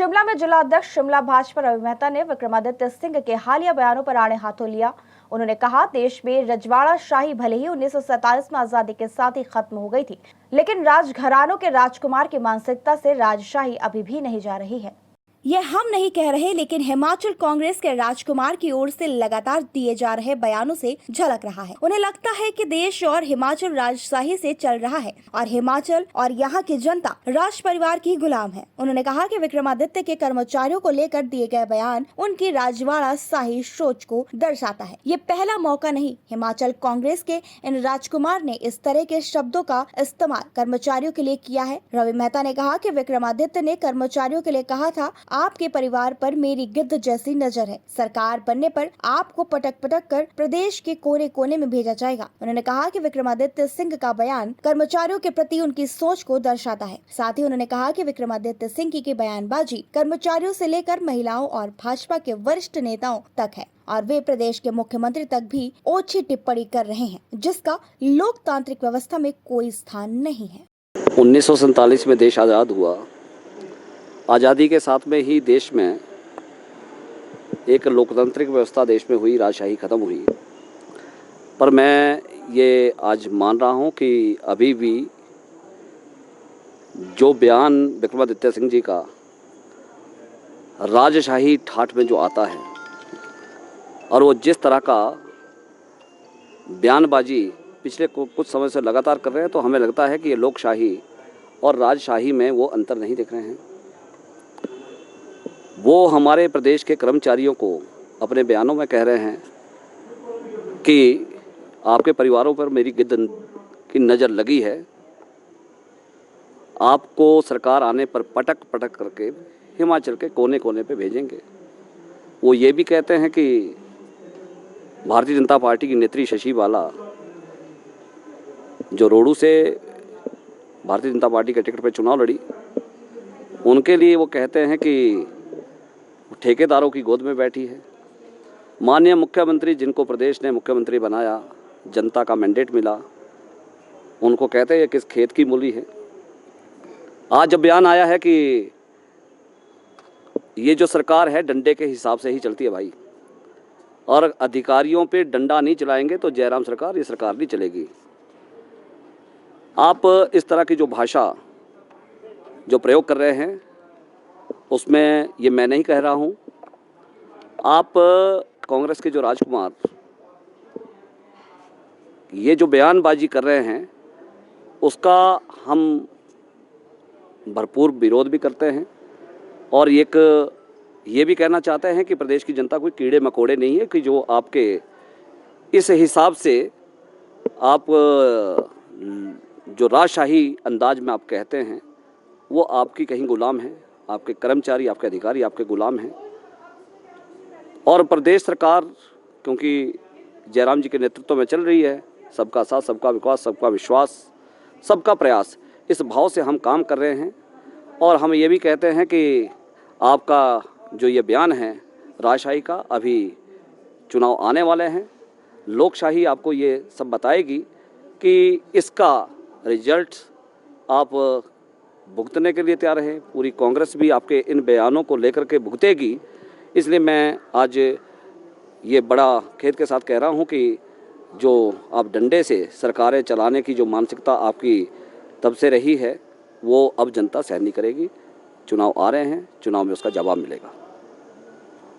शिमला में जिला अध्यक्ष शिमला भाजपा रवि मेहता ने विक्रमादित्य सिंह के हालिया बयानों पर आड़े हाथों लिया। उन्होंने कहा, देश में रजवाड़ा शाही भले ही 1947 में आजादी के साथ ही खत्म हो गई थी, लेकिन राजघरानों के राजकुमार की मानसिकता से राजशाही अभी भी नहीं जा रही है। ये हम नहीं कह रहे, लेकिन हिमाचल कांग्रेस के राजकुमार की ओर से लगातार दिए जा रहे बयानों से झलक रहा है। उन्हें लगता है कि देश और हिमाचल राजशाही से चल रहा है और हिमाचल और यहाँ की जनता राज परिवार की गुलाम है। उन्होंने कहा कि विक्रमादित्य के कर्मचारियों को लेकर दिए गए बयान उनकी राजवाड़ा शाही सोच को दर्शाता है। ये पहला मौका नहीं, हिमाचल कांग्रेस के इन राजकुमार ने इस तरह के शब्दों का इस्तेमाल कर्मचारियों के लिए किया है। रवि मेहता ने कहा कि विक्रमादित्य ने कर्मचारियों के लिए कहा था, आपके परिवार पर मेरी गिद्ध जैसी नजर है। सरकार बनने पर आपको पटक पटक कर प्रदेश के कोने कोने में भेजा जाएगा। उन्होंने कहा कि विक्रमादित्य सिंह का बयान कर्मचारियों के प्रति उनकी सोच को दर्शाता है। साथ ही उन्होंने कहा कि विक्रमादित्य सिंह की बयानबाजी कर्मचारियों से लेकर महिलाओं और भाजपा के वरिष्ठ नेताओं तक है और वे प्रदेश के मुख्यमंत्री तक भी ओछी टिप्पणी कर रहे हैं, जिसका लोकतांत्रिक व्यवस्था में कोई स्थान नहीं है। 1947 में देश आज़ाद हुआ। आज़ादी के साथ में ही देश में एक लोकतांत्रिक व्यवस्था देश में हुई, राजशाही ख़त्म हुई। पर मैं ये आज मान रहा हूँ कि अभी भी जो बयान विक्रमादित्य सिंह जी का राजशाही ठाठ में जो आता है और वो जिस तरह का बयानबाजी पिछले कुछ समय से लगातार कर रहे हैं, तो हमें लगता है कि ये लोकशाही और राजशाही में वो अंतर नहीं दिख रहे हैं। वो हमारे प्रदेश के कर्मचारियों को अपने बयानों में कह रहे हैं कि आपके परिवारों पर मेरी गिद्ध की नज़र लगी है, आपको सरकार आने पर पटक पटक करके हिमाचल के कोने कोने पे भेजेंगे। वो ये भी कहते हैं कि भारतीय जनता पार्टी की नेत्री शशि बाला, जो रोडू से भारतीय जनता पार्टी के टिकट पर चुनाव लड़ी, उनके लिए वो कहते हैं कि ठेकेदारों की गोद में बैठी है। माननीय मुख्यमंत्री, जिनको प्रदेश ने मुख्यमंत्री बनाया, जनता का मैंडेट मिला, उनको कहते हैं किस खेत की मूली है। आज जब बयान आया है कि ये जो सरकार है डंडे के हिसाब से ही चलती है भाई, और अधिकारियों पे डंडा नहीं चलाएंगे तो जयराम सरकार, ये सरकार नहीं चलेगी। आप इस तरह की जो भाषा जो प्रयोग कर रहे हैं, उसमें ये मैं नहीं कह रहा हूँ। आप कांग्रेस के जो राजकुमार ये जो बयानबाजी कर रहे हैं, उसका हम भरपूर विरोध भी करते हैं और एक ये भी कहना चाहते हैं कि प्रदेश की जनता कोई कीड़े मकोड़े नहीं है कि जो आपके इस हिसाब से आप जो राजशाही अंदाज में आप कहते हैं, वो आपकी कहीं गुलाम है। आपके कर्मचारी, आपके अधिकारी आपके गुलाम हैं। और प्रदेश सरकार क्योंकि जयराम जी के नेतृत्व में चल रही है, सबका साथ, सबका विकास, सबका विश्वास, सबका प्रयास, इस भाव से हम काम कर रहे हैं। और हम ये भी कहते हैं कि आपका जो ये बयान है राजशाही का, अभी चुनाव आने वाले हैं, लोकशाही आपको ये सब बताएगी कि इसका रिजल्ट आप भुगतने के लिए तैयार है। पूरी कांग्रेस भी आपके इन बयानों को लेकर के भुगतेगी। इसलिए मैं आज ये बड़ा खेद के साथ कह रहा हूँ कि जो आप डंडे से सरकारें चलाने की जो मानसिकता आपकी तब से रही है, वो अब जनता सहन नहीं करेगी। चुनाव आ रहे हैं, चुनाव में उसका जवाब मिलेगा।